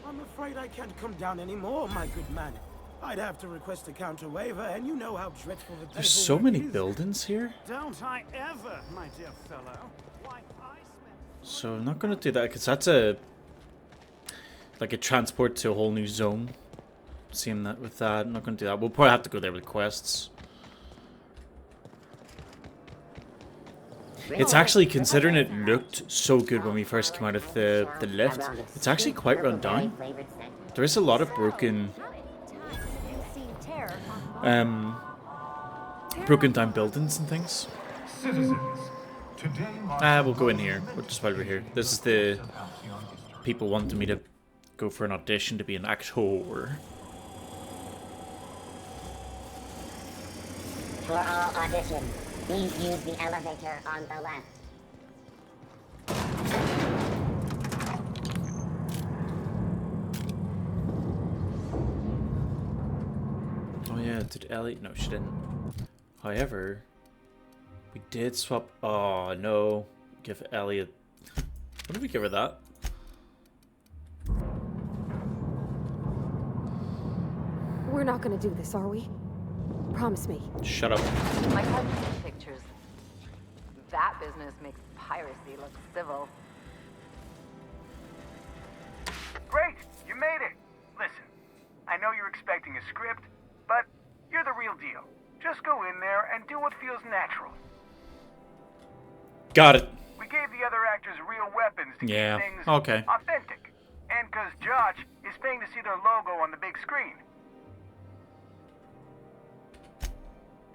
I'm afraid I can't come down anymore, my good man. I'd have to request a counter waiver, and you know how dreadful the There's so many buildings here. Don't I ever, my dear fellow. Why, So I'm not gonna do that because that's a like a transport to a whole new zone. Seeing that with that, I'm not gonna do that. We'll probably have to go there with quests. It's actually, considering it looked so good when we first came out of the lift, it's actually quite run down. There is a lot of broken down buildings and things. We'll go in here, just while we're here. This is the people wanting me to go for an audition to be an actor. For all auditions, please use the elevator on the left. Oh yeah, did Ellie? No, she didn't. However, we did swap. Oh no, give Ellie a. What did we give her that? We're not gonna do this, are we? Promise me. Shut up. My cousin took pictures. That business makes piracy look civil. Great! You made it! Listen, I know you're expecting a script, but you're the real deal. Just go in there and do what feels natural. Got it. We gave the other actors real weapons to keep things authentic. And because Josh is paying to see their logo on the big screen.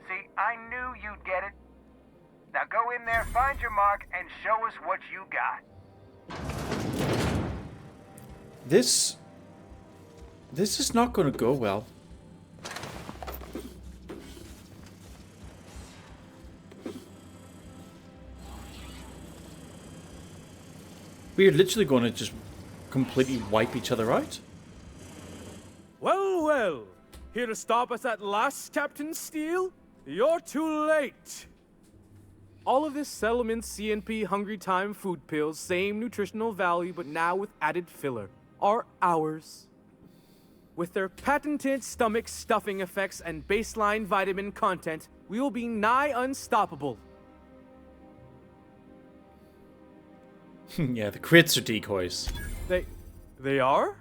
See, I knew you'd get it. Now go in there, find your mark, and show us what you got. This is not going to go well. We are literally going to just completely wipe each other out. Well, well. Here to stop us at last, Captain Steele? You're too late. All of this settlement CNP Hungry Time food pills, same nutritional value, but now with added filler, are ours. With their patented stomach stuffing effects and baseline vitamin content, we will be nigh unstoppable. Yeah, the crits are decoys. They are?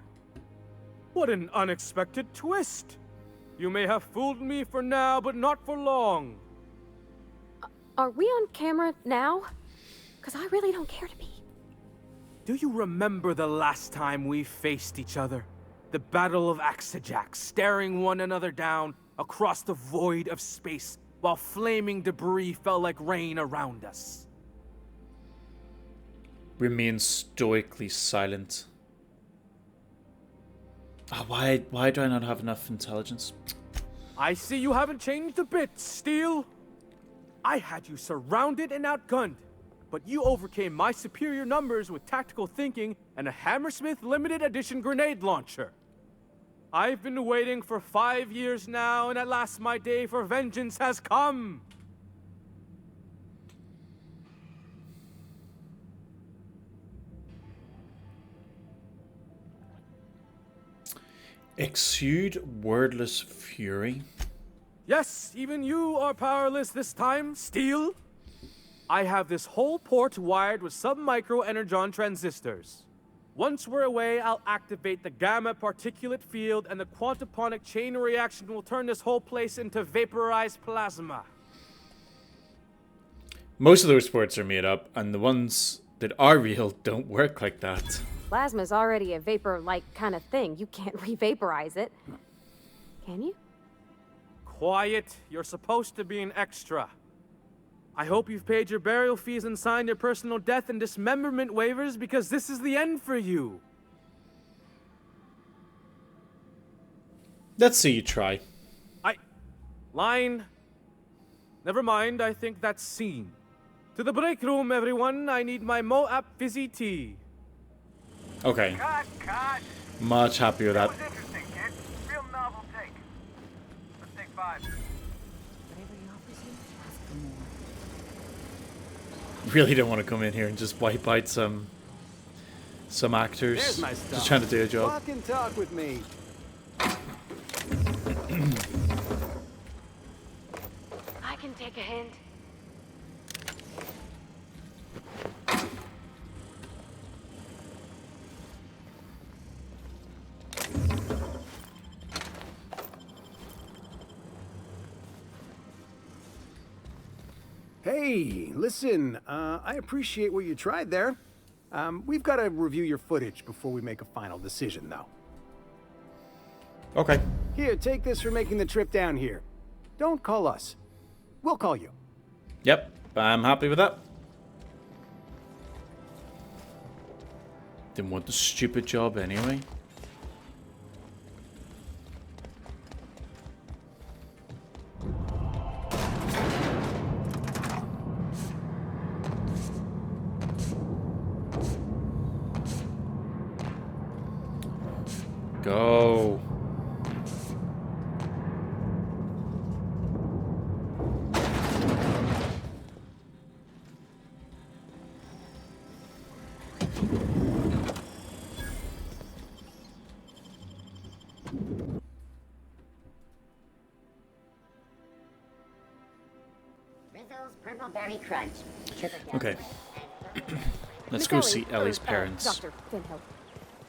What an unexpected twist. You may have fooled me for now, but not for long. Are we on camera now? Because I really don't care to be. Do you remember the last time we faced each other? The Battle of Axejack, staring one another down across the void of space while flaming debris fell like rain around us. Remain stoically silent. Why do I not have enough intelligence? I see you haven't changed a bit, Steele. I had you surrounded and outgunned, but you overcame my superior numbers with tactical thinking and a Hammersmith limited edition grenade launcher. I've been waiting for 5 years now, and at last my day for vengeance has come. Exude wordless fury. Yes, even you are powerless this time, Steele. I have this whole port wired with sub-micro energon transistors. Once we're away, I'll activate the gamma particulate field, and the quantaponic chain reaction will turn this whole place into vaporized plasma. Most of those ports are made up, and the ones that are real don't work like that. Plasma's already a vapor-like kind of thing. You can't re-vaporize it. Can you? Quiet. You're supposed to be an extra. I hope you've paid your burial fees and signed your personal death and dismemberment waivers, because this is the end for you. Let's see you try. Line. Never mind, I think that's scene. To the break room, everyone. I need my Moab fizzy tea. Okay. Cut. Much happier with that. That was interesting, kid. Real novel take. Let's take 5. Really don't want to come in here and just wipe out some Some actors There's my stuff. just trying to do a job. Walk and talk with me. I can take a hint. Hey, listen, I appreciate what you tried there. We've got to review your footage before we make a final decision, though. Okay. Here, take this for making the trip down here. Don't call us. We'll call you. Yep, I'm happy with that. Didn't want the stupid job anyway. Go. Rizzo's Purple Berry Crunch. Sugar Okay. Let's Miss go Ellie, see Ellie's or, parents. Dr. Finhill.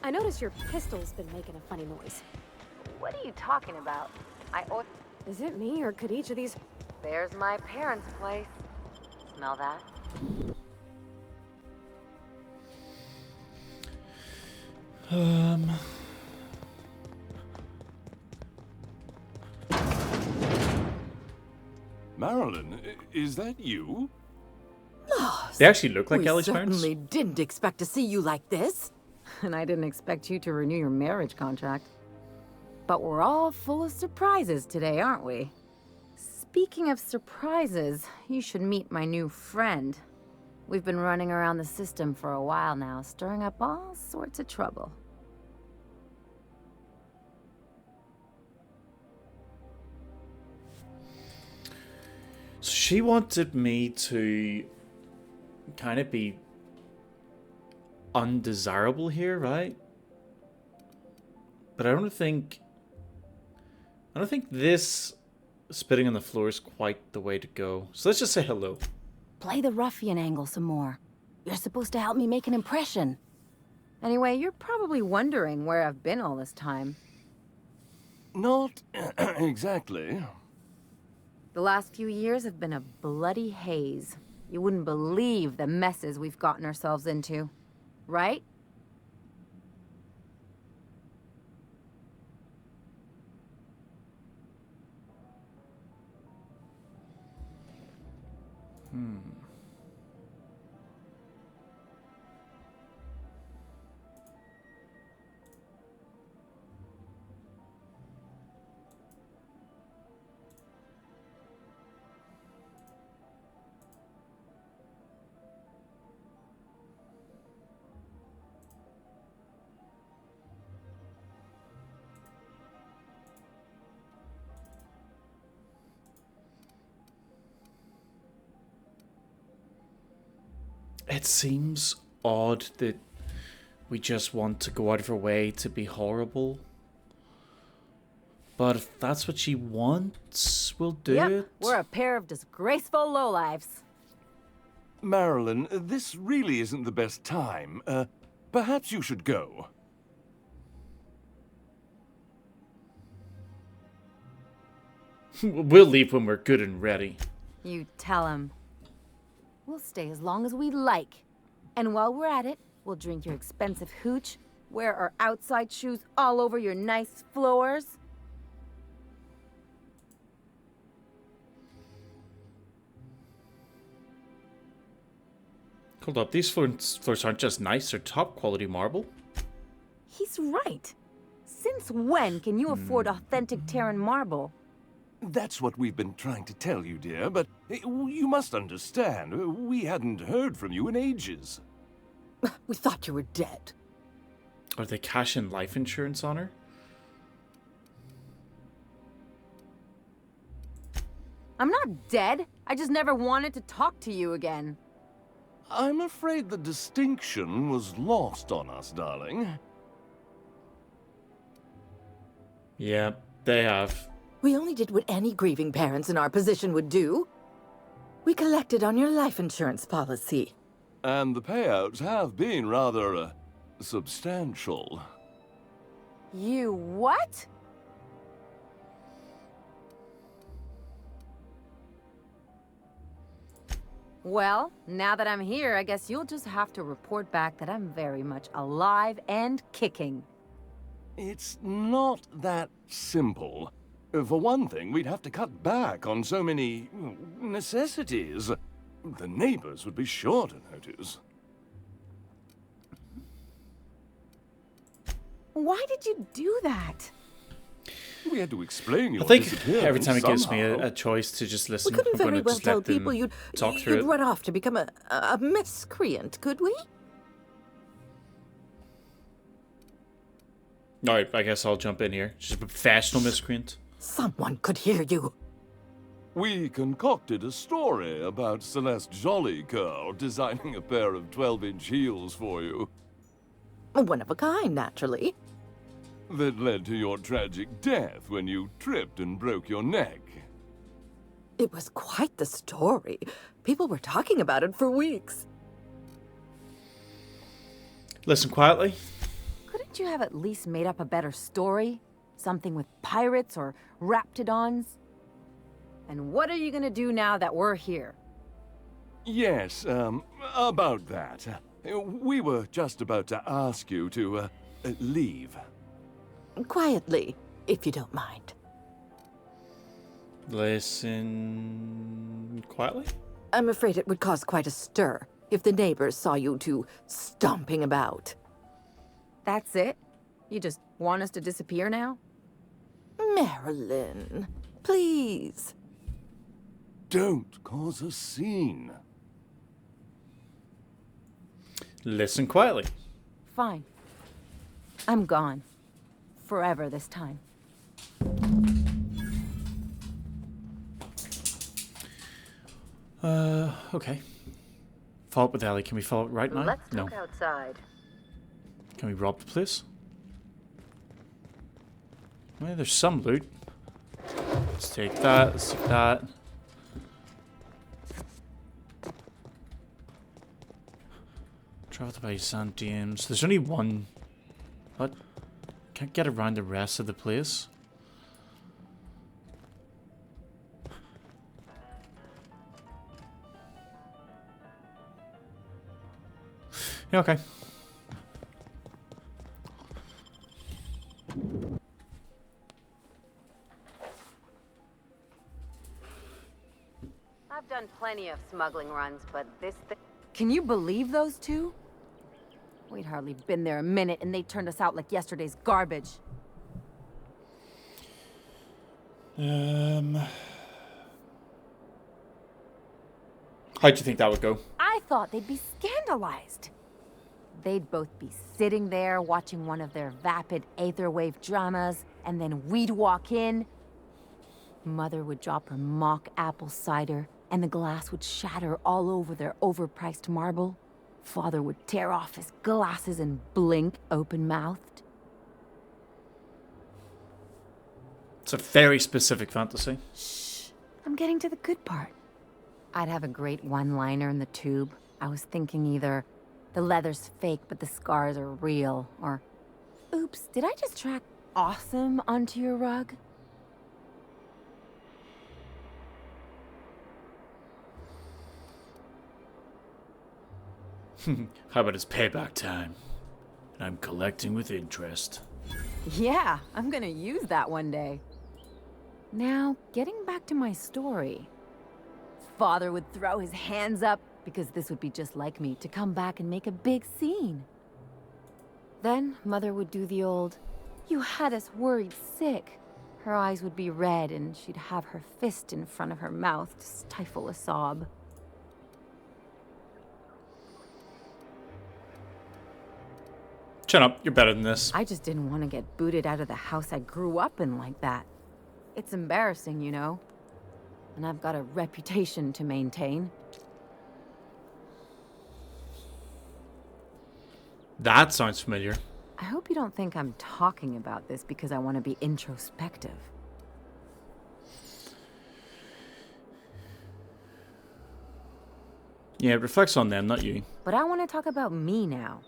I noticed your pistol's been making a funny noise. What are you talking about? Is it me, or could each of these... There's my parents' place. Smell that? Marilyn, is that you? They actually look like We Ellie's parents. certainly didn't expect to see you like this. And I didn't expect you to renew your marriage contract. But we're all full of surprises today, aren't we? Speaking of surprises, you should meet my new friend. We've been running around the system for a while now, stirring up all sorts of trouble. So she wanted me to kind of be undesirable here, right? But I don't think this spitting on the floor is quite the way to go. So let's just say hello. Play the ruffian angle some more. You're supposed to help me make an impression. Anyway, you're probably wondering where I've been all this time. Not exactly. The last few years have been a bloody haze. You wouldn't believe the messes we've gotten ourselves into. Right? It seems odd that we just want to go out of our way to be horrible. But if that's what she wants, we'll do Yep, it. we're a pair of disgraceful lowlifes. Marilyn, this really isn't the best time. Perhaps you should go. We'll leave when we're good and ready. You tell him. We'll stay as long as we like. And while we're at it, we'll drink your expensive hooch, wear our outside shoes all over your nice floors. Hold up, these floors aren't just nice, they're top quality marble. He's right. Since when can you afford authentic Terran marble? That's what we've been trying to tell you, dear, but you must understand, we hadn't heard from you in ages. We thought you were dead. Are they cashing life insurance on her? I'm not dead. I just never wanted to talk to you again. I'm afraid the distinction was lost on us, darling. Yeah, they have. We only did what any grieving parents in our position would do. We collected on your life insurance policy. And the payouts have been rather, substantial. You what? Well, now that I'm here, I guess you'll just have to report back that I'm very much alive and kicking. It's not that simple. For one thing, we'd have to cut back on so many necessities. The neighbors would be sure to notice. Why did you do that? We had to explain your I think disappearance every time it gives me somehow. a choice to just listen, We couldn't I'm going very to well just tell let them people you'd talk through it. run off to become a miscreant, could we? Alright, I guess I'll jump in here. Just a professional miscreant. Someone could hear you. We concocted a story about Celeste Jollycurl designing a pair of 12-inch heels for you. One of a kind, naturally. That led to your tragic death when you tripped and broke your neck. It was quite the story. People were talking about it for weeks. Listen quietly. Couldn't you have at least made up a better story? Something with pirates or raptidons? And what are you gonna do now that we're here? Yes, about that. We were just about to ask you to, leave. Quietly, if you don't mind. Listen quietly? I'm afraid it would cause quite a stir if the neighbors saw you two stomping about. That's it? You just want us to disappear now? Marilyn, please. Don't cause a scene. Listen quietly. Fine. I'm gone. Forever this time. Okay. Follow up with Ellie. Can we follow up right now? Let's No. talk outside. Can we rob the place? Well, there's some loot. Let's take that. Let's take that. Travel to Byzantiums. There's only one. What? Can't get around the rest of the place. Yeah, okay. I've done plenty of smuggling runs, but this thing... Can you believe those two? We'd hardly been there a minute and they turned us out like yesterday's garbage. How'd you think that would go? I thought they'd be scandalized. They'd both be sitting there watching one of their vapid aetherwave dramas, and then we'd walk in. Mother would drop her mock apple cider, and the glass would shatter all over their overpriced marble. Father would tear off his glasses and blink open-mouthed. It's a very specific fantasy. Shh, I'm getting to the good part. I'd have a great one-liner in the tube. I was thinking either, the leather's fake but the scars are real, or, oops, did I just track awesome onto your rug? How about it's payback time? And I'm collecting with interest. Yeah, I'm gonna use that one day. Now, getting back to my story. Father would throw his hands up, because this would be just like me, to come back and make a big scene. Then, Mother would do the old, "You had us worried sick." Her eyes would be red, and she'd have her fist in front of her mouth to stifle a sob. Shut up, you're better than this. I just didn't want to get booted out of the house I grew up in like that. It's embarrassing, you know. And I've got a reputation to maintain. That sounds familiar. I hope you don't think I'm talking about this because I want to be introspective. Yeah, it reflects on them, not you. But I want to talk about me now.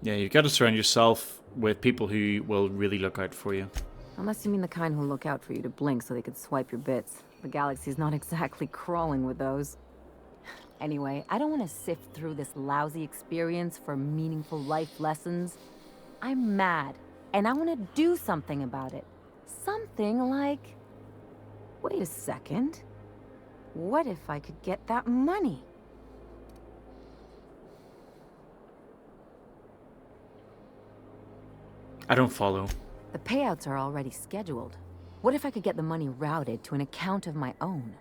Yeah, you've got to surround yourself with people who will really look out for you. Unless you mean the kind who'll look out for you to blink so they could swipe your bits. The galaxy's not exactly crawling with those. Anyway, I don't want to sift through this lousy experience for meaningful life lessons. I'm mad, and I want to do something about it. Something like... Wait a second. What if I could get that money? I don't follow. The payouts are already scheduled. What if I could get the money routed to an account of my own?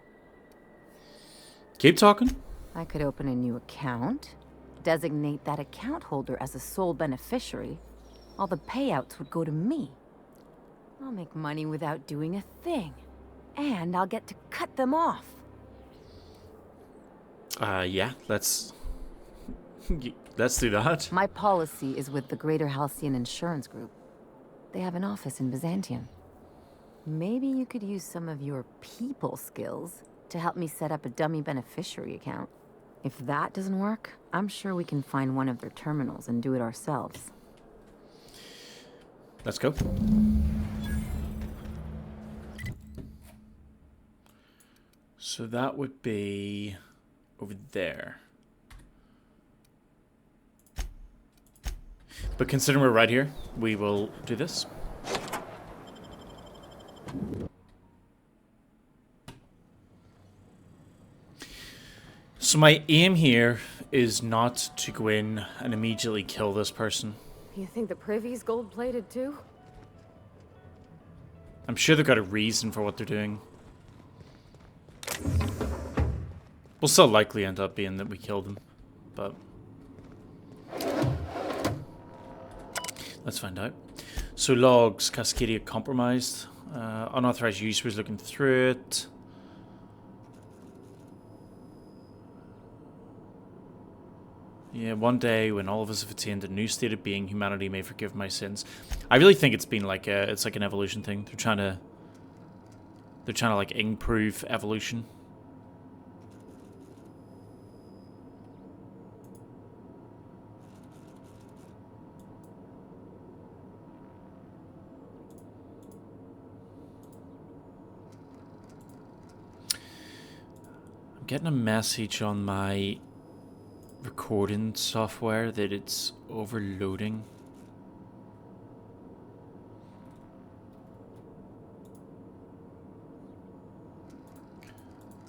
Keep talking. I could open a new account, designate that account holder as a sole beneficiary. All the payouts would go to me. I'll make money without doing a thing. And I'll get to cut them off. Yeah, let's do that. My policy is with the Greater Halcyon Insurance Group. They have an office in Byzantium. Maybe you could use some of your people skills to help me set up a dummy beneficiary account. If that doesn't work, I'm sure we can find one of their terminals and do it ourselves. Let's go. So that would be over there. But considering we're right here, we will do this. So my aim here is not to go in and immediately kill this person. You think the privy's gold-plated too? I'm sure they've got a reason for what they're doing. We'll still likely end up being that we kill them, but let's find out. So logs, Cascadia compromised. Unauthorized users looking through it. Yeah, one day when all of us have attained a new state of being, humanity may forgive my sins. I really think it's been like it's like an evolution thing. They're trying to like improve evolution. I'm getting a message on my recording software that it's overloading.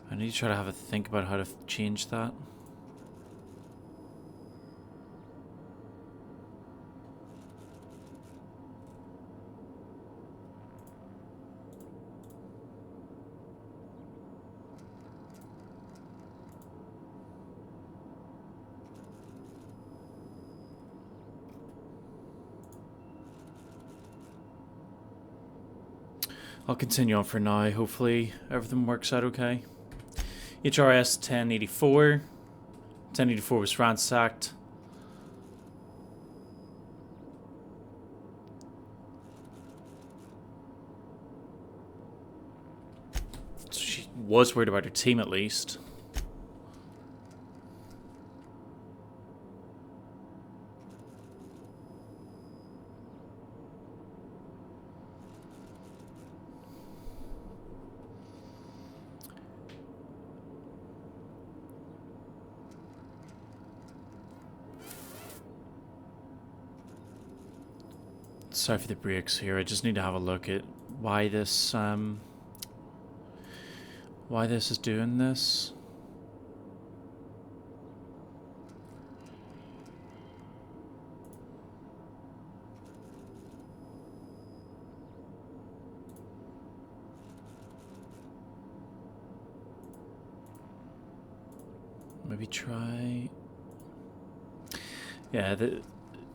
I need to try to have a think about how to change that. I'll continue on for now. Hopefully everything works out okay. HRS 1084. 1084 was ransacked. So she was worried about her team at least. Sorry for the breaks here. I just need to have a look at why this is doing this. Maybe try. Yeah,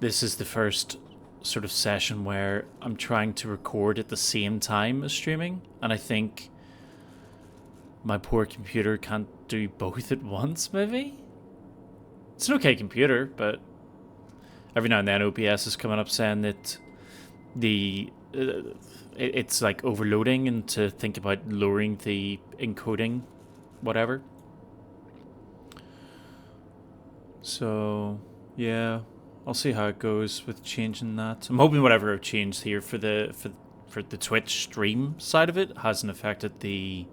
this is the first sort of session where I'm trying to record at the same time as streaming, and I think My poor computer can't do both at once, maybe? It's an okay computer, but every now and then OBS is coming up saying that it's like overloading and to think about lowering the encoding, whatever. So, yeah, I'll see how it goes with changing that. I'm hoping whatever I've changed here for the Twitch stream side of it hasn't affected the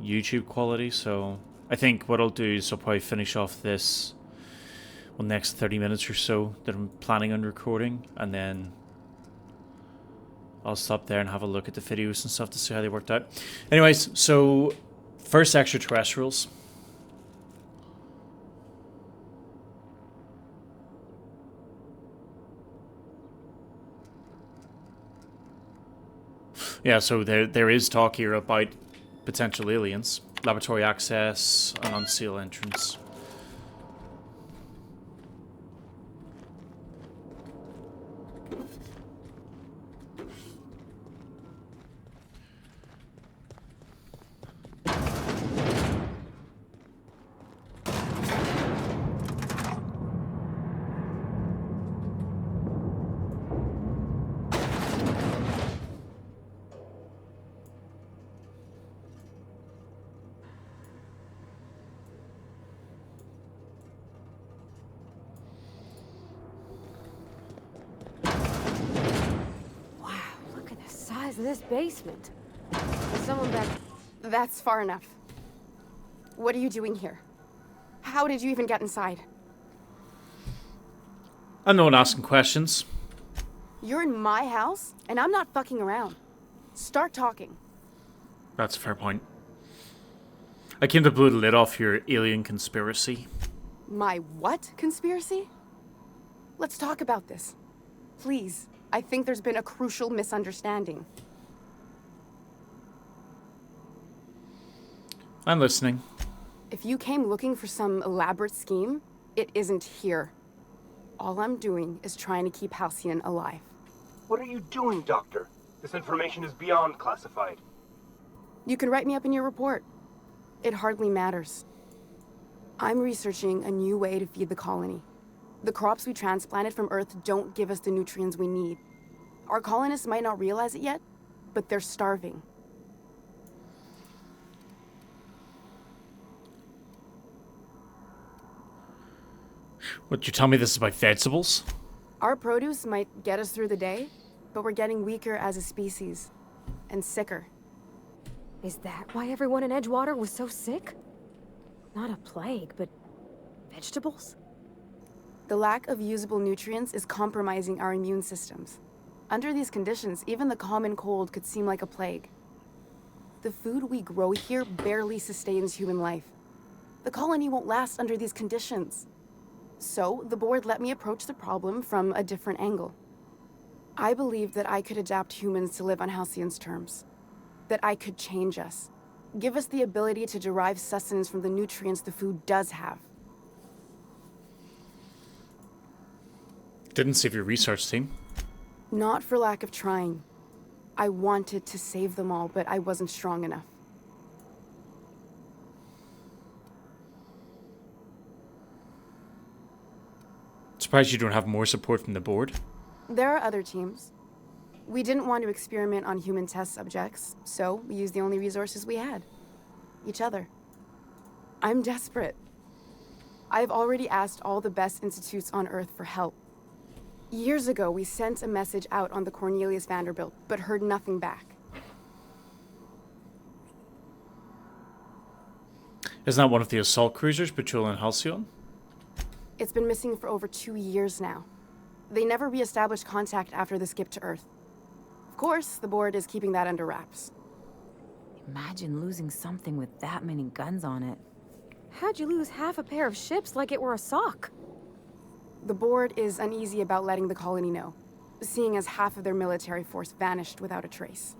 YouTube quality. So I think what I'll do is I'll probably finish off this next 30 minutes or so that I'm planning on recording, and then I'll stop there and have a look at the videos and stuff to see how they worked out. Anyways, so first extraterrestrials. Yeah, so there is talk here about potential aliens, laboratory access, and unsealed entrance. This basement. There's someone back. That's far enough. What are you doing here? How did you even get inside? I'm the one asking questions. You're in my house, and I'm not fucking around. Start talking. That's a fair point. I came to blow the lid off your alien conspiracy. My what conspiracy? Let's talk about this. Please. I think there's been a crucial misunderstanding. I'm listening. If you came looking for some elaborate scheme, it isn't here. All I'm doing is trying to keep Halcyon alive. What are you doing, Doctor? This information is beyond classified. You can write me up in your report. It hardly matters. I'm researching a new way to feed the colony. The crops we transplanted from Earth don't give us the nutrients we need. Our colonists might not realize it yet, but they're starving. What, you tell me this is about vegetables? Our produce might get us through the day, but we're getting weaker as a species. And sicker. Is that why everyone in Edgewater was so sick? Not a plague, but vegetables? The lack of usable nutrients is compromising our immune systems. Under these conditions, even the common cold could seem like a plague. The food we grow here barely sustains human life. The colony won't last under these conditions. So, the board let me approach the problem from a different angle. I believed that I could adapt humans to live on Halcyon's terms. That I could change us. Give us the ability to derive sustenance from the nutrients the food does have. Didn't save your research team. Not for lack of trying. I wanted to save them all, but I wasn't strong enough. Surprised you don't have more support from the board. There are other teams. We didn't want to experiment on human test subjects, so we used the only resources we had. Each other. I'm desperate. I've already asked all the best institutes on Earth for help. Years ago, we sent a message out on the Cornelius Vanderbilt, but heard nothing back. Isn't that one of the assault cruisers patrolling Halcyon? It's been missing for over 2 years now. They never re-established contact after the skip to Earth. Of course, the board is keeping that under wraps. Imagine losing something with that many guns on it. How'd you lose half a pair of ships like it were a sock? The board is uneasy about letting the colony know, seeing as half of their military force vanished without a trace.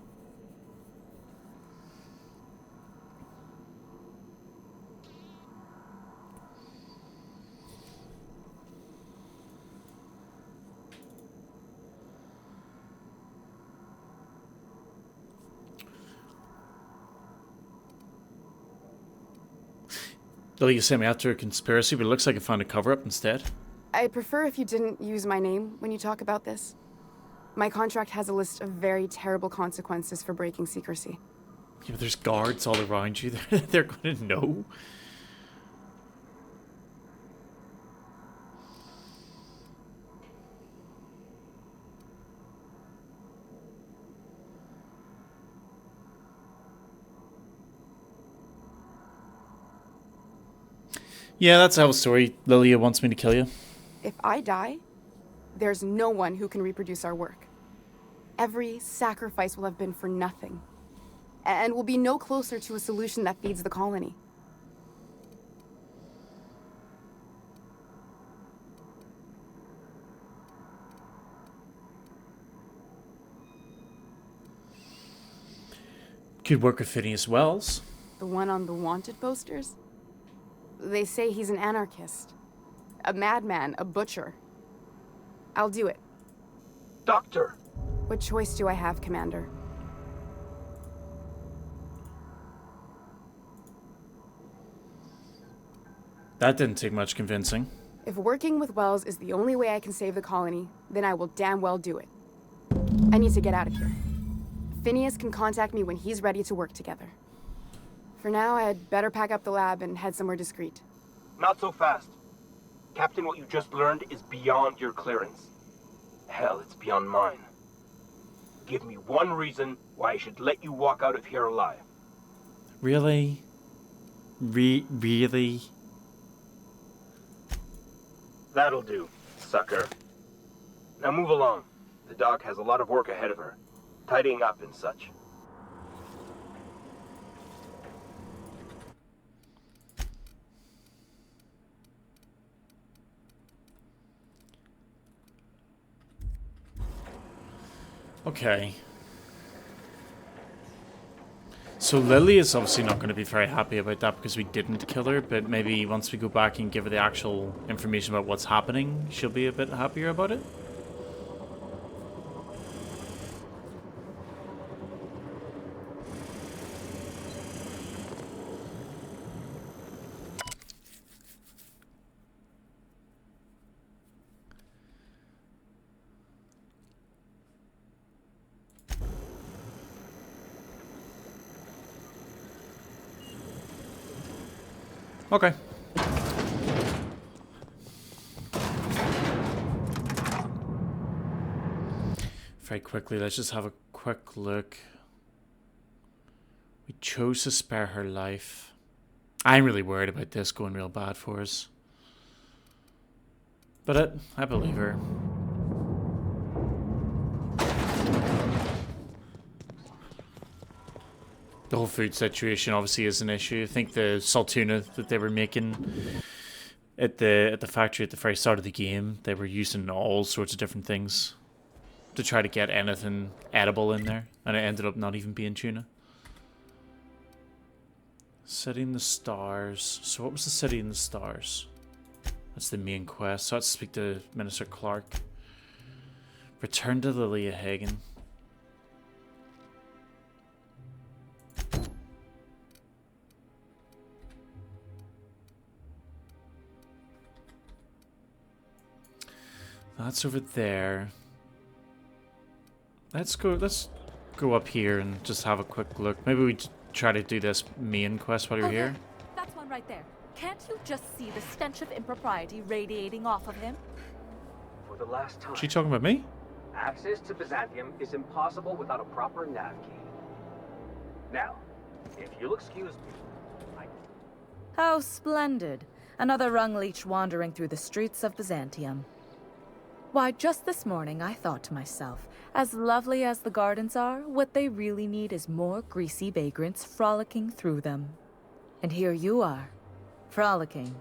Lily, you sent me after a conspiracy, but it looks like I found a cover-up instead. I'd prefer if you didn't use my name when you talk about this. My contract has a list of very terrible consequences for breaking secrecy. Yeah, but there's guards all around you. They're going to know. Yeah, that's the whole story. Lilia wants me to kill you. If I die, there's no one who can reproduce our work. Every sacrifice will have been for nothing. And we'll be no closer to a solution that feeds the colony. Could work with Phineas Wells. The one on the wanted posters? They say he's an anarchist. A madman, a butcher. I'll do it. Doctor! What choice do I have, Commander? That didn't take much convincing. If working with Wells is the only way I can save the colony, then I will damn well do it. I need to get out of here. Phineas can contact me when he's ready to work together. For now, I'd better pack up the lab and head somewhere discreet. Not so fast. Captain, what you just learned is beyond your clearance. Hell, it's beyond mine. Give me one reason why I should let you walk out of here alive. Really? Really? That'll do, sucker. Now move along. The doc has a lot of work ahead of her. Tidying up and such. Okay. So Lily is obviously not going to be very happy about that because we didn't kill her, but maybe once we go back and give her the actual information about what's happening, she'll be a bit happier about it. Okay. Very quickly, let's just have a quick look. We chose to spare her life. I'm really worried about this going real bad for us. But I believe her. The whole food situation obviously is an issue. I think the salt tuna that they were making at the factory at the very start of the game, they were using all sorts of different things to try to get anything edible in there, and it ended up not even being tuna. City in the Stars. So what was the City in the Stars? That's the main quest. So let's speak to Minister Clark. Return to Lilia Hagen. That's over there. Let's go up here and just have a quick look. Maybe we try to do this main quest while you're here. That's one right there. Can't you just see the stench of impropriety radiating off of him? For the last time. Is she talking about me? Access to Byzantium is impossible without a proper nav key. Now, if you'll excuse me, How splendid. Another rung leech wandering through the streets of Byzantium. Why, just this morning I thought to myself, as lovely as the gardens are, what they really need is more greasy vagrants frolicking through them. And here you are, frolicking.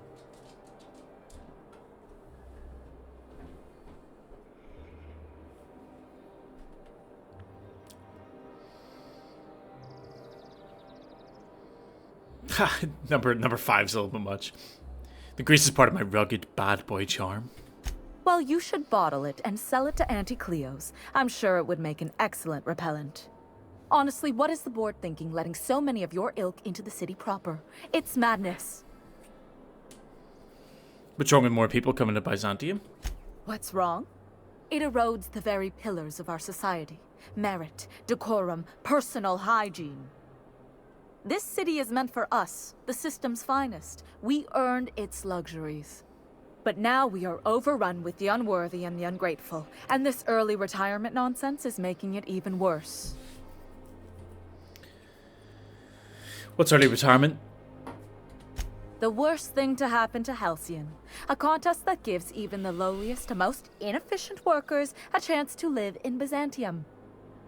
Number 5's a little bit much. The grease is part of my rugged bad boy charm. Well, you should bottle it and sell it to Auntie Cleo's. I'm sure it would make an excellent repellent. Honestly, what is the board thinking letting so many of your ilk into the city proper? It's madness. What's wrong with more people coming to Byzantium? What's wrong? It erodes the very pillars of our society. Merit, decorum, personal hygiene. This city is meant for us, the system's finest. We earned its luxuries. But now we are overrun with the unworthy and the ungrateful, and this early retirement nonsense is making it even worse. What's early retirement? The worst thing to happen to Halcyon. A contest that gives even the lowliest and most inefficient workers a chance to live in Byzantium.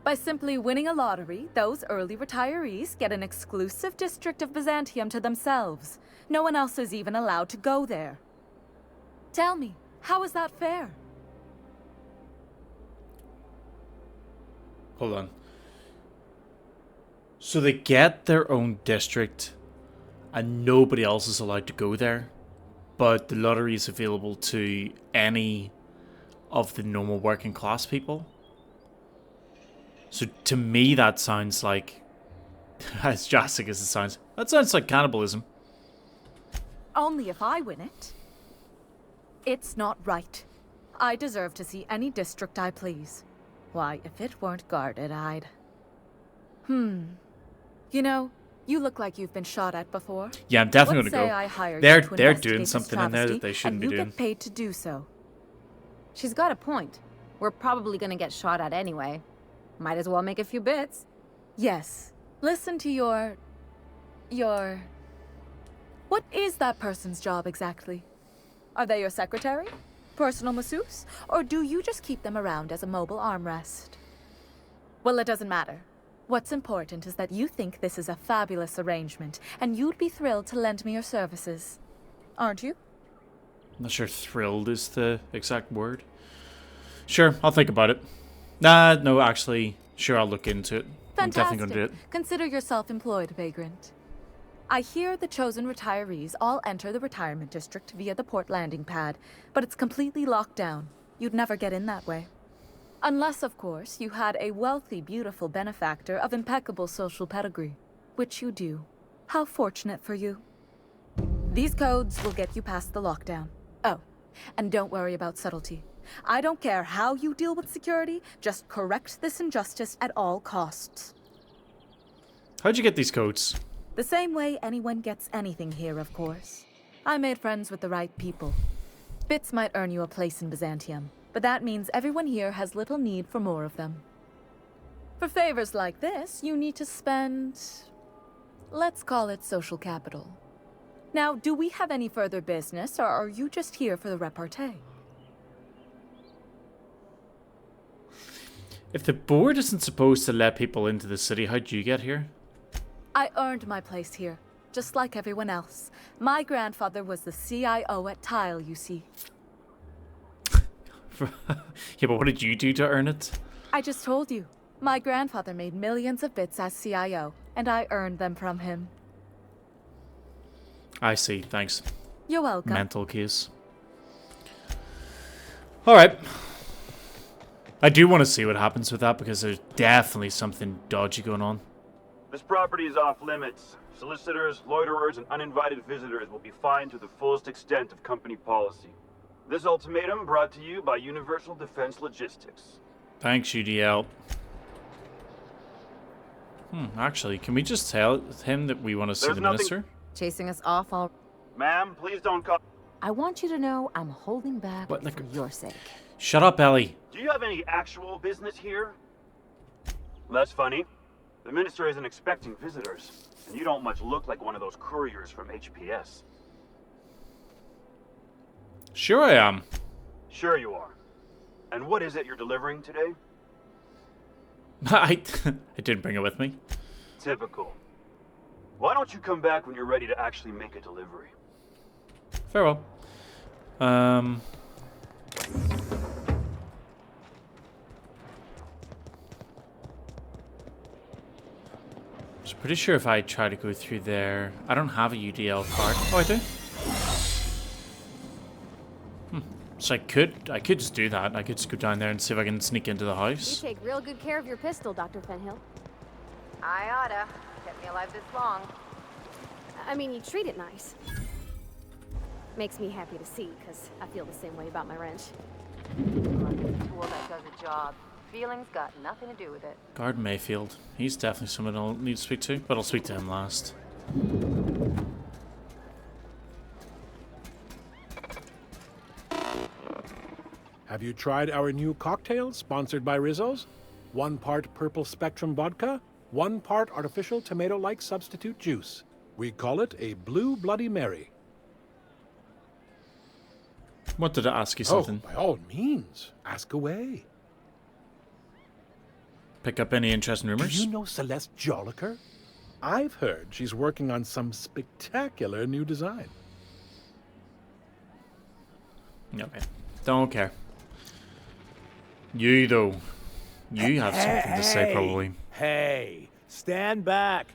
By simply winning a lottery, those early retirees get an exclusive district of Byzantium to themselves. No one else is even allowed to go there. Tell me, how is that fair? Hold on. So they get their own district and nobody else is allowed to go there, but the lottery is available to any of the normal working class people. So to me that sounds like, as drastic as it sounds, that sounds like cannibalism. Only if I win it. It's not right. I deserve to see any district I please. Why, if it weren't guarded, I'd... You know, you look like you've been shot at before. Yeah, I'm definitely Let's say gonna I go. hire They're you to investigate doing this something in there that travesty, they shouldn't be and you doing. get paid to do so. She's got a point. We're probably gonna get shot at anyway. Might as well make a few bits. Yes. Listen to your... What is that person's job exactly? Are they your secretary? Personal masseuse? Or do you just keep them around as a mobile armrest? Well, it doesn't matter. What's important is that you think this is a fabulous arrangement, and you'd be thrilled to lend me your services. Aren't you? I'm not sure thrilled is the exact word. Sure, I'll think about it. Nah, no, actually, sure, I'll look into it. I'm definitely going to do it. Consider yourself employed, vagrant. I hear the chosen retirees all enter the retirement district via the port landing pad, but it's completely locked down. You'd never get in that way. Unless, of course, you had a wealthy, beautiful benefactor of impeccable social pedigree, which you do. How fortunate for you. These codes will get you past the lockdown. Oh, and don't worry about subtlety. I don't care how you deal with security, just correct this injustice at all costs. How'd you get these codes? The same way anyone gets anything here, of course. I made friends with the right people. Bits might earn you a place in Byzantium, but that means everyone here has little need for more of them. For favors like this, you need to spend... let's call it social capital. Now, do we have any further business, or are you just here for the repartee? If the board isn't supposed to let people into the city, how'd you get here? I earned my place here, just like everyone else. My grandfather was the CIO at Tile, you see. Yeah, but what did you do to earn it? I just told you. My grandfather made millions of bits as CIO, and I earned them from him. I see, thanks. You're welcome. Mental case. Alright. I do want to see what happens with that, because there's definitely something dodgy going on. This property is off limits. Solicitors, loiterers, and uninvited visitors will be fined to the fullest extent of company policy. This ultimatum brought to you by Universal Defense Logistics. Thanks, UDL. Actually, can we just tell him that we want to see the minister? Chasing us off all... Ma'am, please don't call... I want you to know I'm holding back What, for your sake. Shut up, Ellie. Do you have any actual business here? That's funny. The minister isn't expecting visitors, and you don't much look like one of those couriers from HPS. Sure I am. Sure you are. And what is it you're delivering today? I didn't bring it with me. Typical. Why don't you come back when you're ready to actually make a delivery? Farewell. So pretty sure if I try to go through there, I don't have a UDL card. Oh, I do. So I could just do that. I could just go down there and see if I can sneak into the house. You take real good care of your pistol, Dr. Fenhill. I oughta. Kept me alive this long. I mean, you treat it nice. Makes me happy to see, because I feel the same way about my wrench. Look, it's a tool that does a job. Feelings got nothing to do with it. Guard Mayfield. He's definitely someone I'll need to speak to, but I'll speak to him last. Have you tried our new cocktail sponsored by Rizzo's? 1 part purple spectrum vodka, 1 part artificial tomato-like substitute juice. We call it a Blue Bloody Mary. What did I ask you something? Oh, by all means, ask away. Pick up any interesting rumors? Do you know Celeste Jolliker? I've heard she's working on some spectacular new design. Okay. Don't care. You, though. You have something to say, probably. Hey, stand back.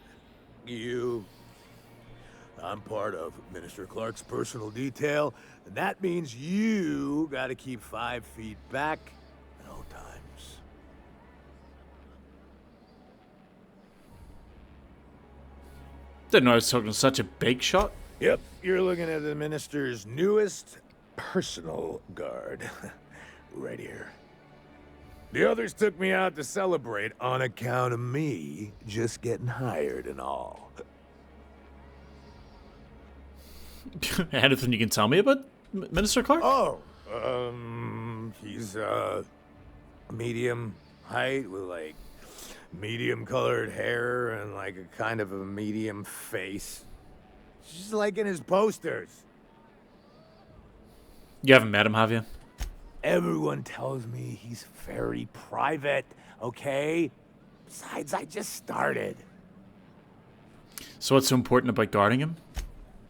You. I'm part of Minister Clark's personal detail, and that means you gotta keep 5 feet back at all times. Didn't know I was talking to such a big shot. Yep, you're looking at the Minister's newest personal guard. Right here. The others took me out to celebrate on account of me just getting hired and all. Anything you can tell me about Minister Clark? Oh, he's medium height with like medium colored hair and like a kind of a medium face. Just like in his posters. You haven't met him, have you? Everyone tells me he's very private, okay? Besides, I just started. So what's so important about guarding him?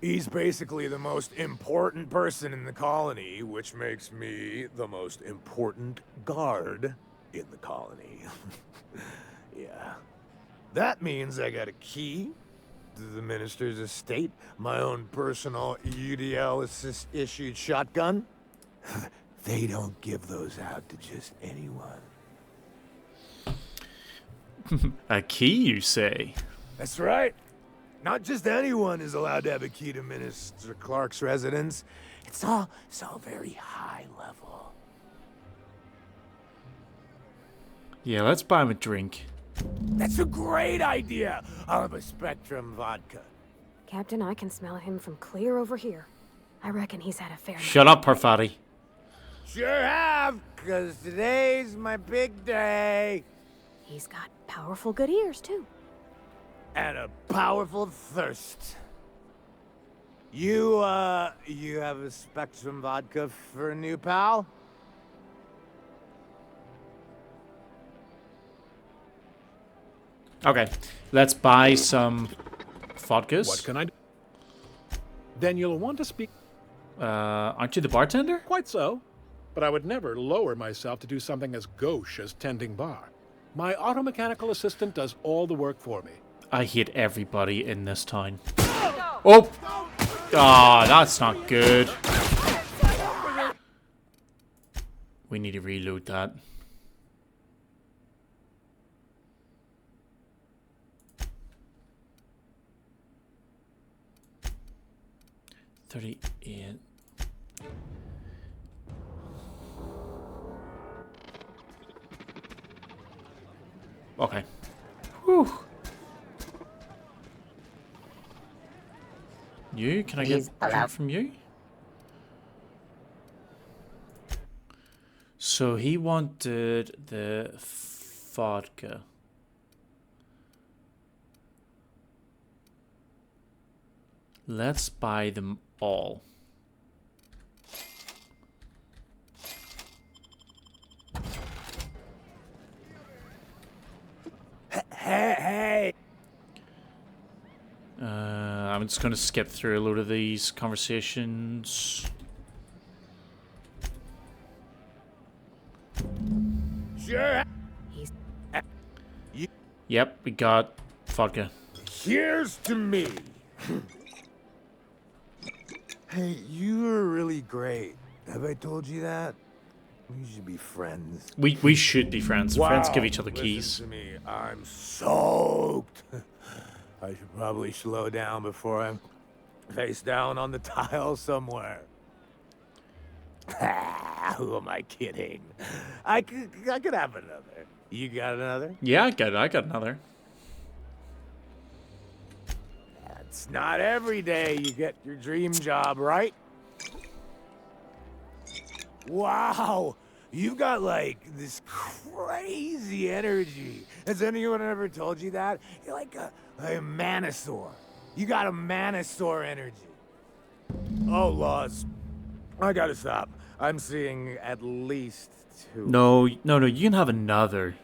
He's basically the most important person in the colony, which makes me the most important guard in the colony. Yeah. That means I got a key to the minister's estate, my own personal UDL-issued shotgun. They don't give those out to just anyone. A key, you say? That's right. Not just anyone is allowed to have a key to Minister Clark's residence. It's all so very high level. Yeah, let's buy him a drink. That's a great idea. I'll have a Spectrum vodka. Captain, I can smell him from clear over here. I reckon he's had a fair Shut up, Parfati. Sure have, because today's my big day. He's got powerful good ears, too. And a powerful thirst. You have a Spectrum vodka for a new pal? Okay, let's buy some vodkas. What can I do? Then you'll want to speak. Aren't you the bartender? Quite so. But I would never lower myself to do something as gauche as tending bar. My auto-mechanical assistant does all the work for me. I hate everybody in this town. Oh! Ah, that's not good. We need to reload that. $38. Okay. Whew. You? Can I get a drink from you? So he wanted the vodka. Let's buy them all. Hey. I'm just going to skip through a load of these conversations. Sure. Yep, we got vodka. Here's to me. Hey, you were really great. Have I told you that? We should be friends. We should be friends. Wow. Friends give each other keys. Listen to me. I'm soaked. I should probably slow down before I'm... Face down on the tile somewhere. Who am I kidding? I could have another. You got another? Yeah, I got another. It's not every day you get your dream job, right? Wow, you got like this crazy energy. Has anyone ever told you that? You're like a manosaur. You got a manosaur energy. Oh, Laws. I gotta stop. I'm seeing at least 2. No, you can have another.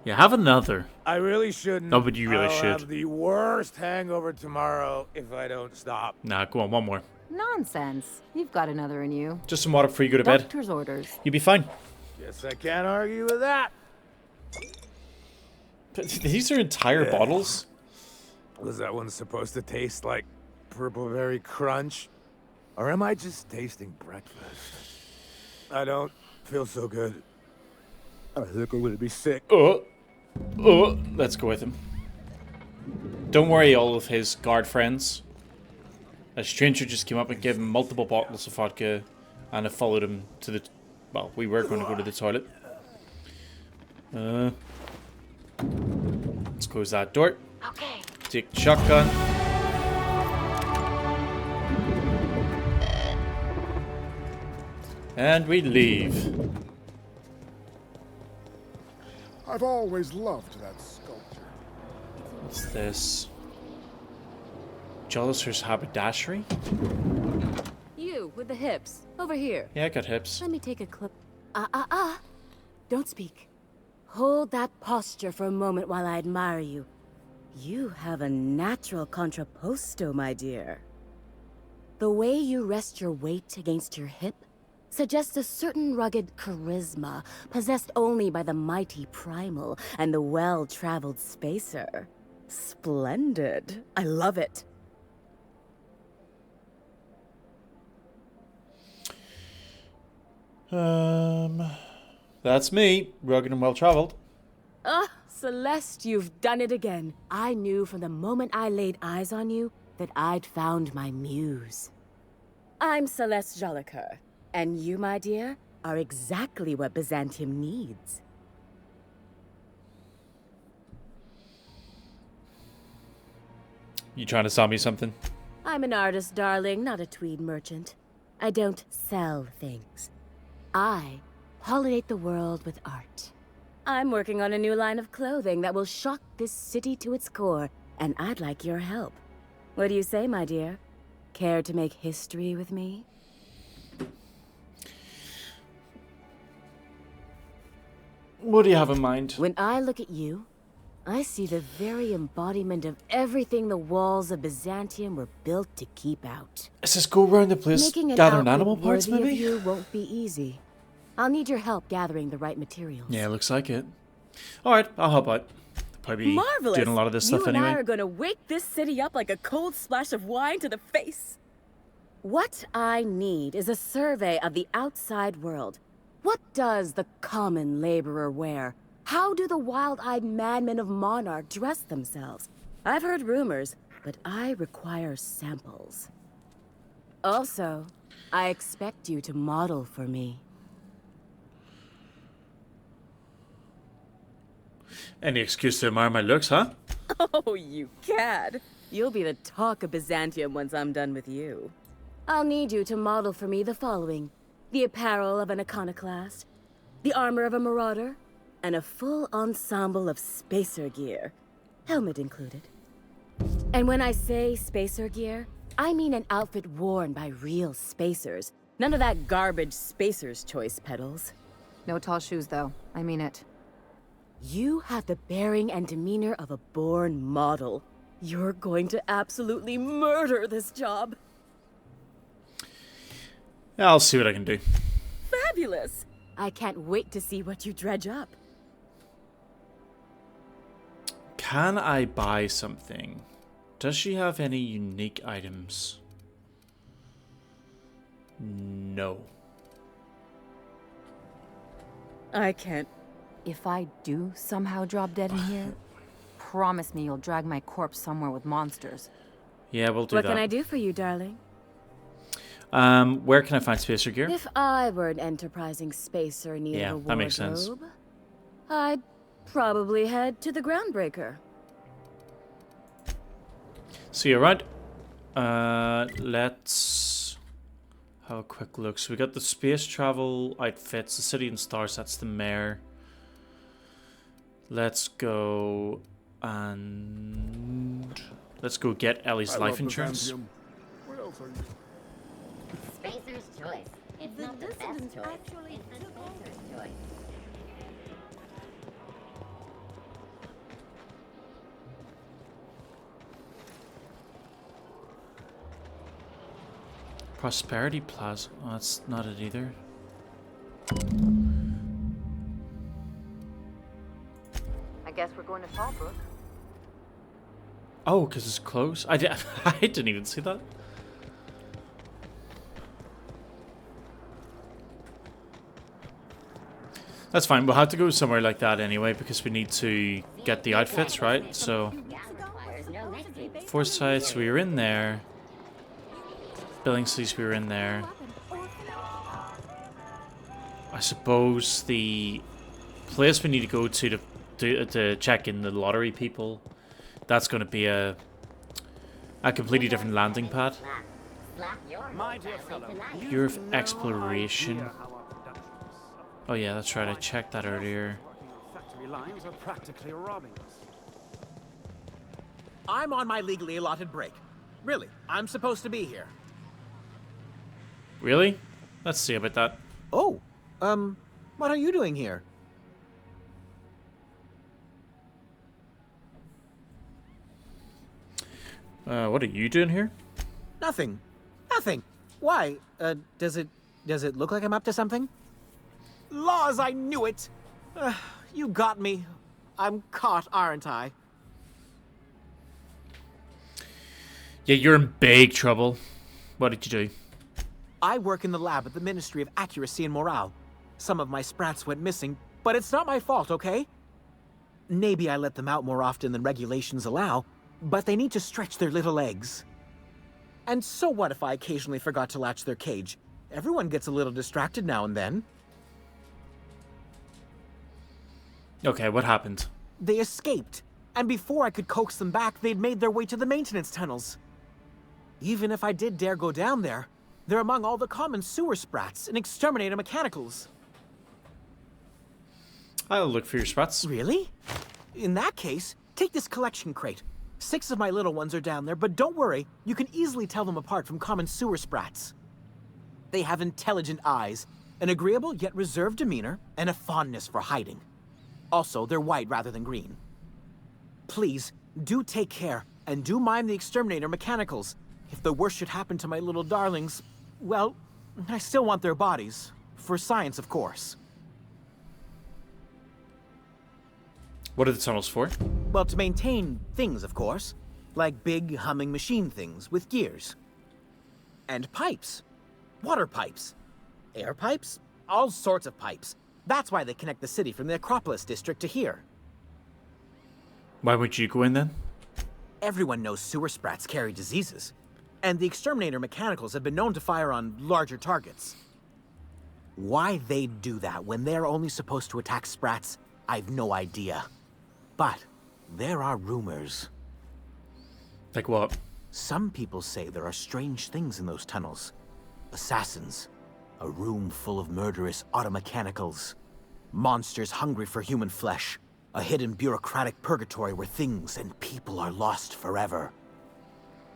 Yeah, have another. I really shouldn't. No, but you really I'll should. have the worst hangover tomorrow if I don't stop. Nah, go on, one more. Nonsense. You've got another in you. Just some water before you go to bed. Doctor's orders. You'll be fine. Guess I can't argue with that. These are entire bottles? Was that one supposed to taste like purple berry crunch? Or am I just tasting breakfast? I don't feel so good. I think I'm gonna be sick. Let's go with him. Don't worry, all of his guard friends. A stranger just came up and gave him multiple bottles of vodka, and I followed him to the... Well, we were going to go to the toilet. Let's close that door. Okay. Take the shotgun. And we leave. I've always loved that sculpture. What's this? Jollister's haberdashery? You, with the hips. Over here. Yeah, I got hips. Let me take a clip. Don't speak. Hold that posture for a moment while I admire you. You have a natural contrapposto, my dear. The way you rest your weight against your hip suggests a certain rugged charisma possessed only by the mighty primal and the well-traveled spacer. Splendid. I love it. That's me, rugged and well-traveled. Celeste, you've done it again. I knew from the moment I laid eyes on you that I'd found my muse. I'm Celeste Jolicoeur, and you, my dear, are exactly what Byzantium needs. You trying to sell me something? I'm an artist, darling, not a tweed merchant. I don't sell things. I pollinate the world with art. I'm working on a new line of clothing that will shock this city to its core, and I'd like your help. What do you say, my dear? Care to make history with me? What do you have in mind? When I look at you, I see the very embodiment of everything the walls of Byzantium were built to keep out. Let's just go around the place Making an gathering outfit animal parts, worthy maybe? of you won't be easy. I'll need your help gathering the right materials. Yeah, looks like it. Alright, I'll help out. Probably Marvelous! doing a lot of this stuff You and anyway. I are gonna wake this city up like a cold splash of wine to the face. What I need is a survey of the outside world. What does the common laborer wear? How do the wild-eyed madmen of Monarch dress themselves? I've heard rumors, but I require samples. Also, I expect you to model for me. Any excuse to admire my looks, huh? Oh, you cad. You'll be the talk of Byzantium once I'm done with you. I'll need you to model for me the following. The apparel of an iconoclast, the armor of a marauder, and a full ensemble of spacer gear. Helmet included. And when I say spacer gear, I mean an outfit worn by real spacers. None of that garbage spacer's choice pedals. No tall shoes, though. I mean it. You have the bearing and demeanor of a born model. You're going to absolutely murder this job. I'll see what I can do. Fabulous! I can't wait to see what you dredge up. Can I buy something? Does she have any unique items? No. I can't. If I do somehow drop dead in here, promise me you'll drag my corpse somewhere with monsters. Yeah, we'll do What that. can I do for you, darling? Where can I find spacer gear? If I were an enterprising spacer in need Yeah, of a wardrobe, that makes sense. I'd probably head to the Groundbreaker. See you around. Let's have a quick look. So we got the space travel outfits, the city and stars, that's the mayor. Let's go and let's go get Ellie's life insurance. What else are you? Spacer's choice. It's not the best choice. It's the spacer's choice. Prosperity Plaza. Oh, that's not it either. I guess we're going to Fallbrook. Oh, because it's close. I didn't even see that. That's fine. We'll have to go somewhere like that anyway because we need to get the outfits, right? So, Forsyth, we were in there. Billingsley's, we were in there. I suppose the place we need to go to check in the lottery people, that's going to be a completely different landing pad. Bureau of Exploration. Oh yeah, that's right. I checked that earlier. Factory lines are practically robbing us. I'm on my legally allotted break. Really, I'm supposed to be here. Really? Let's see about that. Oh, what are you doing here? What are you doing here? Nothing. Nothing. Why? Does it look like I'm up to something? Laws, I knew it! You got me. I'm caught, aren't I? Yeah, you're in big trouble. What did you do? I work in the lab at the Ministry of Accuracy and Morale. Some of my sprats went missing, but it's not my fault, okay? Maybe I let them out more often than regulations allow, but they need to stretch their little legs. And so what if I occasionally forgot to latch their cage? Everyone gets a little distracted now and then. Okay, what happened? They escaped, and before I could coax them back, they'd made their way to the maintenance tunnels. Even if I did dare go down there, they're among all the common sewer sprats and exterminator mechanicals. I'll look for your sprats. Really? In that case, take this collection crate. 6 of my little ones are down there, but don't worry, you can easily tell them apart from common sewer sprats. They have intelligent eyes, an agreeable yet reserved demeanor, and a fondness for hiding. Also, they're white rather than green. Please, do take care, and do mind the exterminator mechanicals. If the worst should happen to my little darlings, well, I still want their bodies. For science, of course. What are the tunnels for? Well, to maintain things, of course. Like big, humming machine things with gears. And pipes. Water pipes. Air pipes. All sorts of pipes. That's why they connect the city from the Acropolis district to here. Why would you go in then? Everyone knows sewer sprats carry diseases. And the exterminator mechanicals have been known to fire on larger targets. Why they'd do that when they're only supposed to attack sprats, I've no idea. But there are rumors. Like what? Some people say there are strange things in those tunnels. Assassins. A room full of murderous automechanicals. Monsters hungry for human flesh. A hidden bureaucratic purgatory where things and people are lost forever.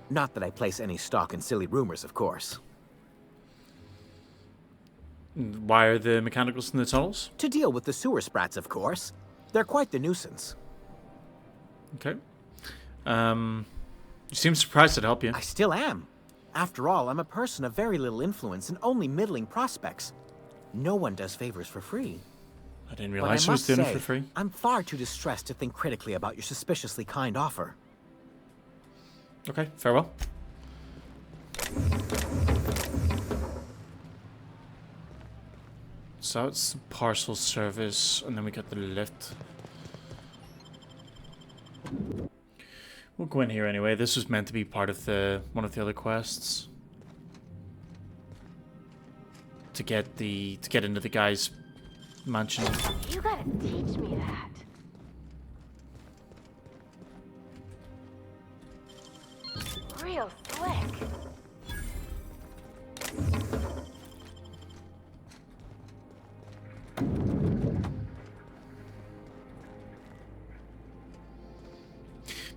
Not that I place any stock in silly rumors, of course. Why are the mechanicals in the tunnels? To deal with the sewer sprats, of course. They're quite the nuisance. Okay. You seem surprised I'd help you. I still am. After all, I'm a person of very little influence and only middling prospects. No one does favors for free. I didn't realize I was doing it for free. I'm far too distressed to think critically about your suspiciously kind offer. Okay, farewell. So it's parcel service, and then we got the lift. We'll go in here anyway. This was meant to be part of one of the other quests. To get into the guy's mansion. You gotta teach me that. Real slick.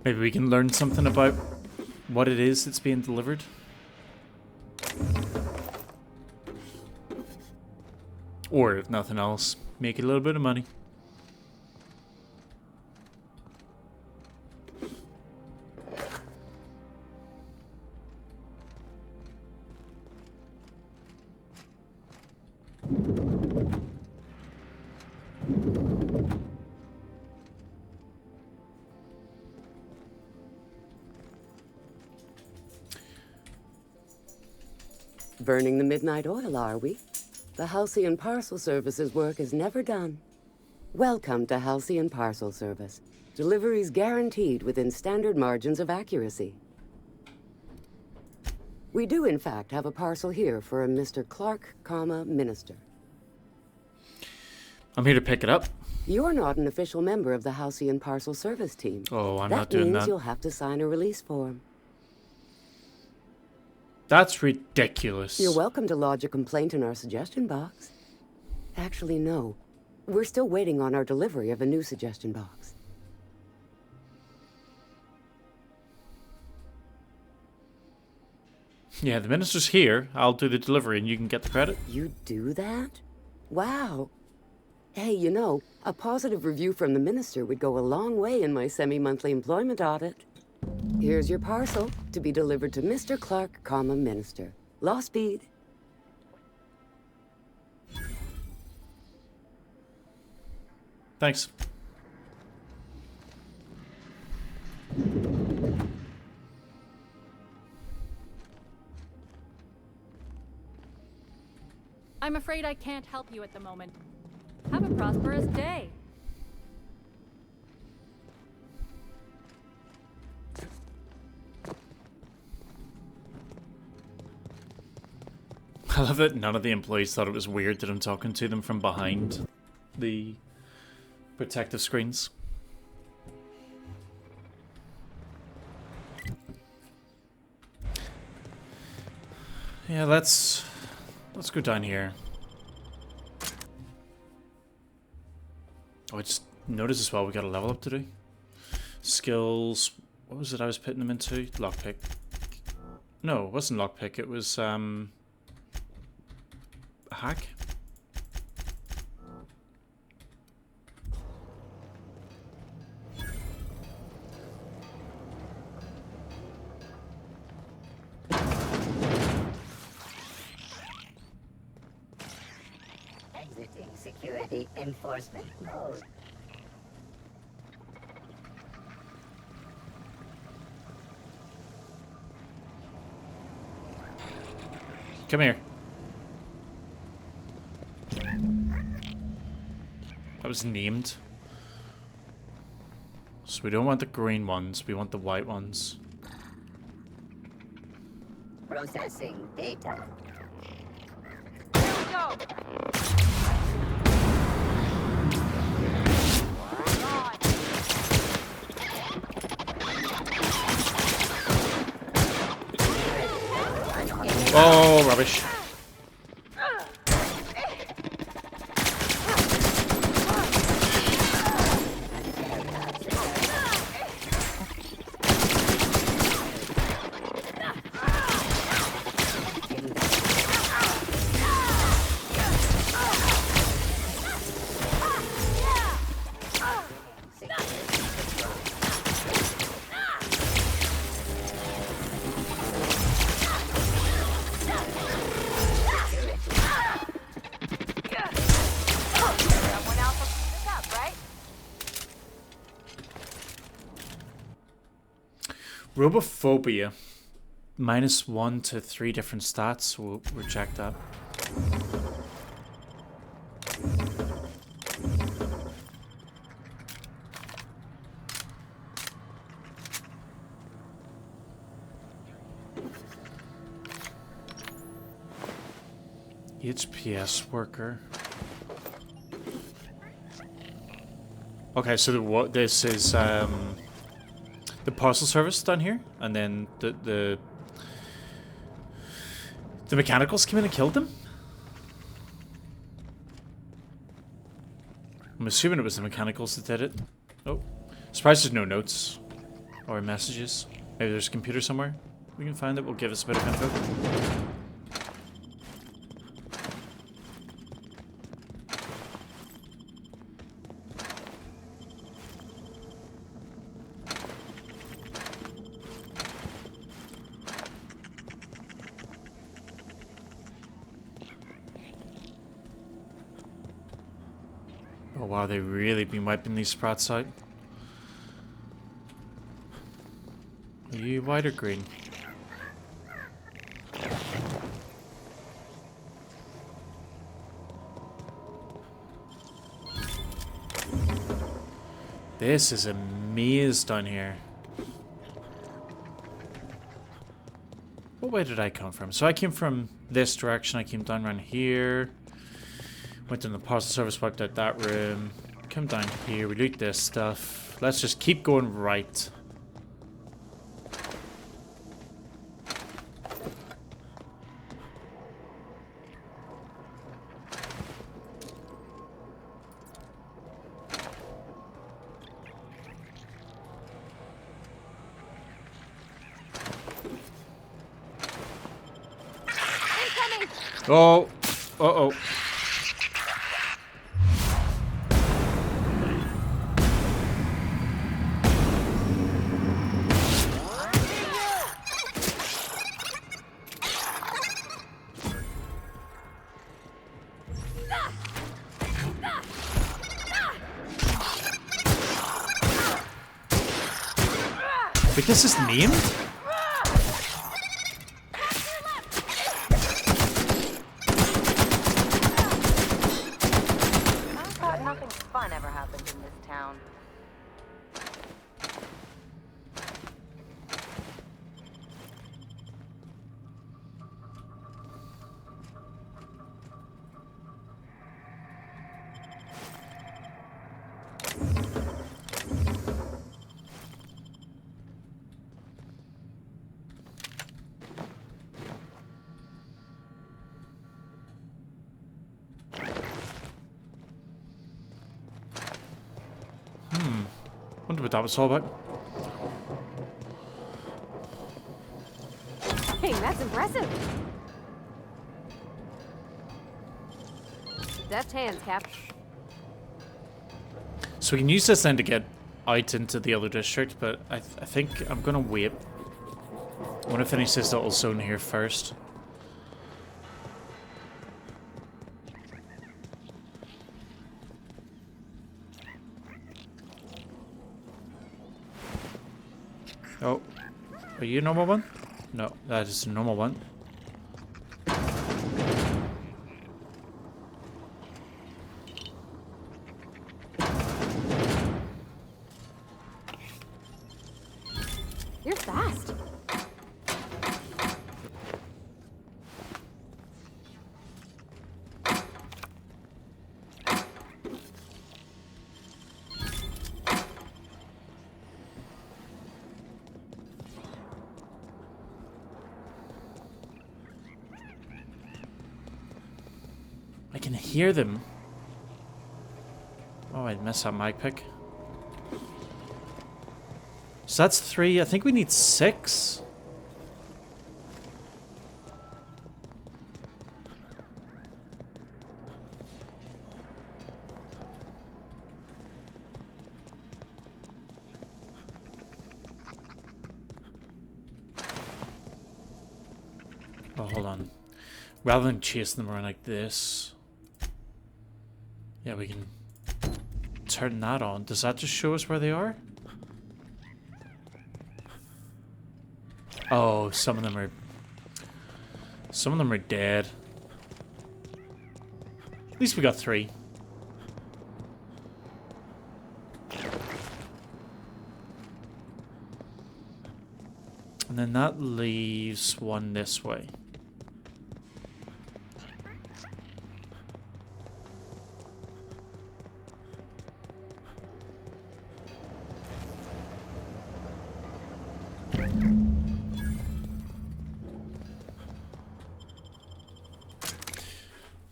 Maybe we can learn something about what it is that's being delivered. Or, if nothing else, make a little bit of money. Burning the midnight oil, are we? The Halcyon Parcel Service's work is never done. Welcome to Halcyon Parcel Service. Deliveries guaranteed within standard margins of accuracy. We do, in fact, have a parcel here for a Mr. Clark, Minister. I'm here to pick it up. You're not an official member of the Halcyon Parcel Service team. Oh, I'm not doing that. That means you'll have to sign a release form. That's ridiculous. You're welcome to lodge a complaint in our suggestion box. Actually, no. We're still waiting on our delivery of a new suggestion box. Yeah, the minister's here. I'll do the delivery and you can get the credit. You do that? Wow. Hey, you know, a positive review from the minister would go a long way in my semi-monthly employment audit. Here's your parcel to be delivered to Mr. Clark, Minister. Law speed. Thanks. I'm afraid I can't help you at the moment. Have a prosperous day. I love that none of the employees thought it was weird that I'm talking to them from behind the protective screens. Yeah, let's go down here. Oh, I just noticed as well we got a level up to do. Skills. What was it I was putting them into? Lockpick. No, it wasn't lockpick. It was hack. Exiting security enforcement mode. Come here. That was named. So we don't want the green ones, we want the white ones. Processing data. Here we go. Oh, rubbish. Robophobia. -1 to 3 different stats. We'll reject that. HPS worker. Okay, so this is the parcel service down here, and then the mechanicals came in and killed them. I'm assuming it was the mechanicals that did it. Oh, surprised there's no notes or messages. Maybe there's a computer somewhere we can find that will give us a bit of info. Oh wow, they've really been wiping these sprats out. Are you white or green? This is a maze down here. What way did I come from? So I came from this direction, I came down around here. Went in the parcel service, wiped out that room. Come down here, we loot this stuff. Let's just keep going right. Oh, uh-oh. Wait, this is named? Nothing fun ever happened in this town. Wonder what that was all about. Hey, that's impressive. Deft hands, Cap. So we can use this then to get out into the other district, but I think I'm gonna wait. I want to finish this little zone here first. Oh, are you a normal one? No, that is a normal one. You're fast. I can hear them. Oh, I messed up my pick. So that's 3. I think we need 6. Oh, hold on. Rather than chasing them around like this. Yeah, we can turn that on. Does that just show us where they are? Oh, some of them are dead. At least we got 3. And then that leaves one this way.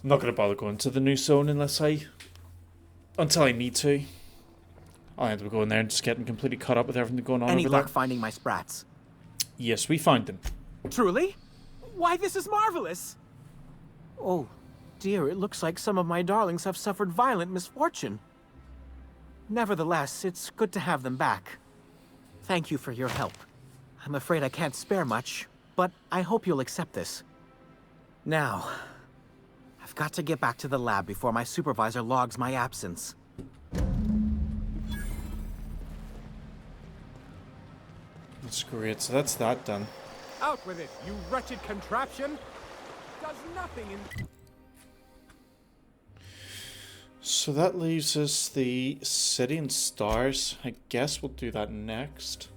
I'm not going to bother going to the new zone until I need to. I'll end up going there and just getting completely caught up with everything going on Any over there. luck finding my sprats? Yes, we found them. Truly? Why, this is marvelous! Oh, dear, it looks like some of my darlings have suffered violent misfortune. Nevertheless, it's good to have them back. Thank you for your help. I'm afraid I can't spare much, but I hope you'll accept this. Now, I've got to get back to the lab before my supervisor logs my absence. That's great, so that's that done. Out with it, you wretched contraption! Does nothing in... So that leaves us the City and Stars. I guess we'll do that next.